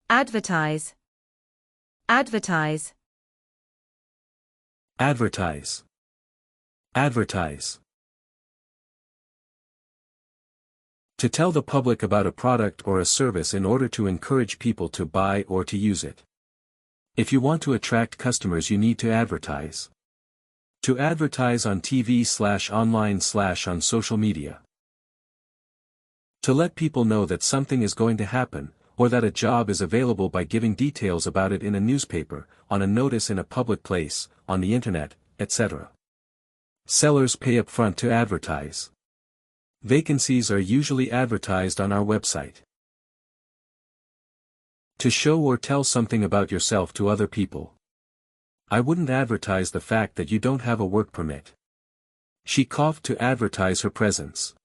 Advertise. Advertise. Advertise. Advertise. To tell the public about a product or a service in order to encourage people to buy or to use it. If you want to attract customers, you need to advertise. To advertise on TV/online/on social media. To let people know that something is going to happen, or that a job is available by giving details about it in a newspaper, on a notice in a public place, on the internet, etc. Sellers pay upfront to advertise. Vacancies are usually advertised on our website. To show or tell something about yourself to other people. I wouldn't advertise the fact that you don't have a work permit. She coughed to advertise her presence.